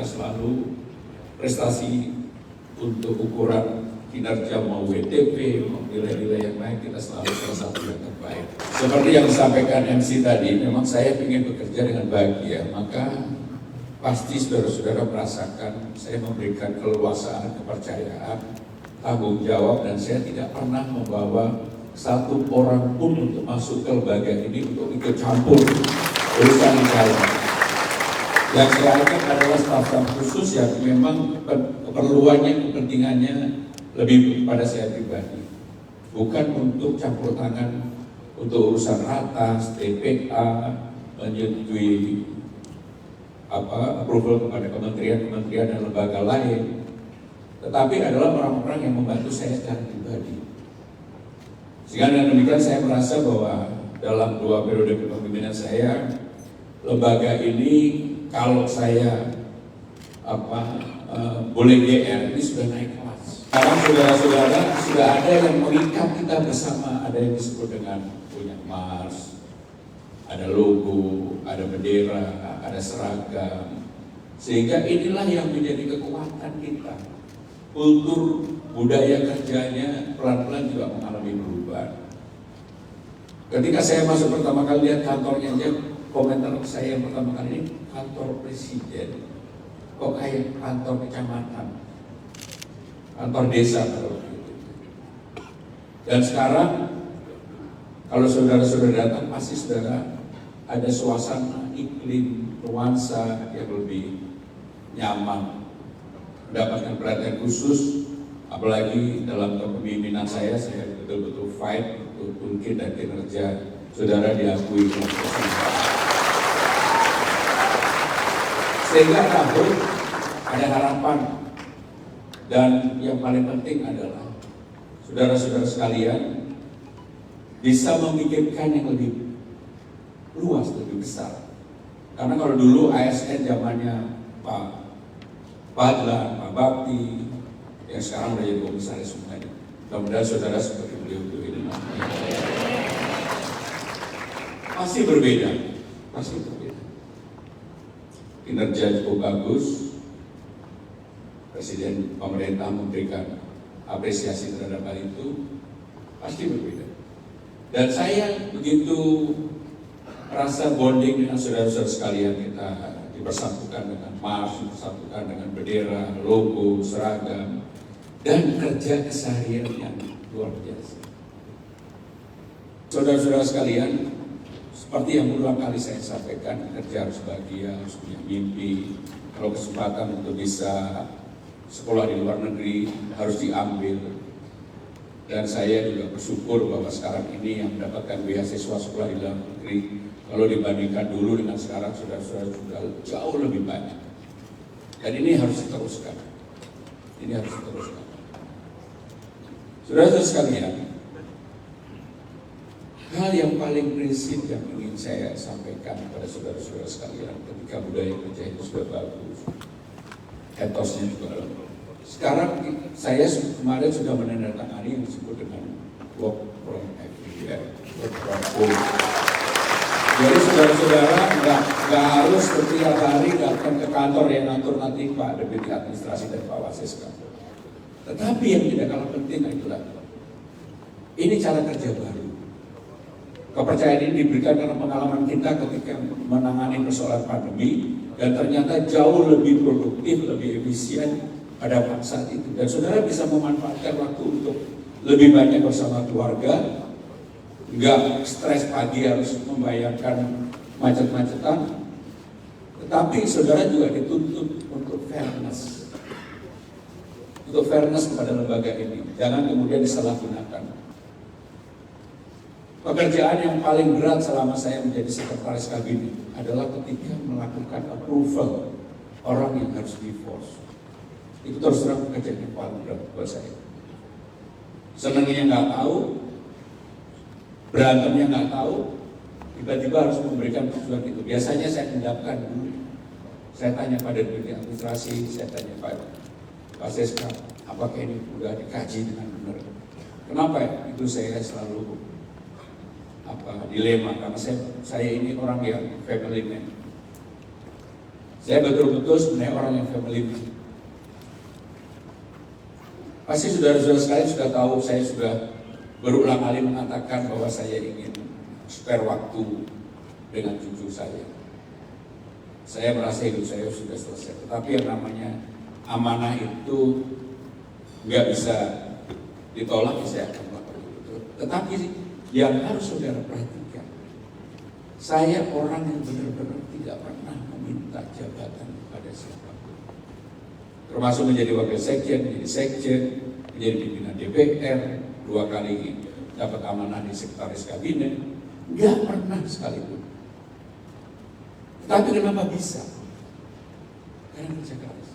selalu prestasi untuk ukuran kinerja mau WTP, mau nilai-nilai yang lain, kita selalu salah satu yang terbaik. Seperti yang disampaikan MC tadi, memang saya ingin bekerja dengan bahagia, maka pasti saudara-saudara merasakan saya memberikan keleluasaan, kepercayaan, tanggung jawab, dan saya tidak pernah membawa satu orang pun untuk masuk ke lembaga ini untuk ikut campur urusan saya. Yang saya akan adalah staf-staf khusus yang memang keperluannya, kepentingannya lebih kepada saya pribadi, bukan untuk campur tangan untuk urusan atas, TPA, menyetujui approval kepada kementerian-kementerian dan lembaga lain, tetapi adalah orang-orang yang membantu saya secara pribadi. Sehingga dengan demikian saya merasa bahwa dalam 2 periode kepemimpinan saya, lembaga ini kalau saya boleh GR ini sudah naik kelas. Sekarang saudara-saudara sudah ada yang mengikat kita bersama, ada yang disebut dengan punya Mars, ada logo, ada bendera, ada seragam. Sehingga inilah yang menjadi kekuatan kita. Kultur budaya kerjanya pelan-pelan juga mengalami perubahan. Ketika saya masuk pertama kali lihat kantornya aja, komentar saya yang pertama kali ini, kantor presiden, kok kayak kantor kecamatan, kantor desa kalau begitu. Dan sekarang kalau saudara-saudara datang pasti saudara ada suasana iklim nuansa yang lebih nyaman, mendapatkan perhatian khusus, apalagi dalam kepemimpinan saya betul-betul fight untuk mungkin dan kinerja saudara diakui. Sehingga tahun ada harapan, dan yang paling penting adalah saudara-saudara sekalian bisa memikirkan yang lebih luas, lebih besar. Karena kalau dulu ASN zamannya Pak Fadlan, Pak Bakti, yang sekarang udah jadi komisaris semuanya. Mudah-mudahan saudara seperti beliau ini pasti berbeda, pasti berbeda. Kinerja cukup bagus, Presiden pemerintah memberikan apresiasi terhadap hal itu, pasti berbeda. Dan saya begitu rasa bonding dengan saudara-saudara sekalian, kita dipersatukan dengan Mars, dipersatukan dengan bendera, logo, seragam, dan kerja keseharian yang luar biasa. Saudara-saudara sekalian, seperti yang berulang kali saya sampaikan, kerja harus bahagia, harus punya mimpi. Kalau kesempatan untuk bisa sekolah di luar negeri harus diambil. Dan saya juga bersyukur bahwa sekarang ini yang mendapatkan beasiswa sekolah di luar negeri, kalau dibandingkan dulu dengan sekarang sudah jauh lebih banyak. Dan ini harus diteruskan. Ini harus diteruskan. Saudara-saudara sekalian, hal yang paling prinsip yang ingin saya sampaikan kepada saudara-saudara sekalian, ketika budaya kerja itu sudah bagus, etosnya juga bagus. Sekarang saya kemarin sudah menandatangani yang disebut dengan work from everywhere, work from home. Jadi saudara-saudara nggak harus setiap hari datang ke kantor yang ngatur nanti Pak Deputi Administrasi dan Pak Wasiska. Tetapi yang tidak kalah penting adalah ini cara kerja baru. Kepercayaan ini diberikan karena pengalaman kita ketika menangani persoalan pandemi, dan ternyata jauh lebih produktif, lebih efisien pada saat itu. Dan saudara bisa memanfaatkan waktu untuk lebih banyak bersama keluarga. Enggak stres pagi harus membayarkan macet-macetan, tetapi saudara juga dituntut untuk fairness kepada lembaga ini. Jangan kemudian disalahgunakan. Pekerjaan yang paling berat selama saya menjadi sekretaris kabinet adalah ketika melakukan approval orang yang harus di-force. Itu terus terang pekerjaan yang paling berat buat saya. Senangnya nggak tahu, berantemnya nggak tahu, tiba-tiba harus memberikan tujuan itu. Biasanya saya endapkan dulu. Saya tanya pada Deputi Administrasi, saya tanya Pak Seska, apakah ini sudah dikaji dengan benar? Kenapa ya? Itu saya selalu dilema, karena saya ini orang yang family man. Saya betul-betul sebenarnya orang yang family. Pasti saudara-saudara sekalian sudah tahu, saya sudah berulang kali mengatakan bahwa saya ingin spare waktu dengan cucu saya. Saya merasa hidup saya sudah selesai. Tetapi yang namanya amanah itu nggak bisa ditolak, saya akan melakukan itu. Tetapi yang harus saudara perhatikan, saya orang yang benar-benar tidak pernah meminta jabatan kepada siapapun. Termasuk menjadi wakil sekjen, menjadi sekjen, menjadi pimpinan DPR, 2 kali dapat amanah di sekretaris kabinet, nggak pernah sekalipun. Tapi kenapa bisa? Karena kerja keras.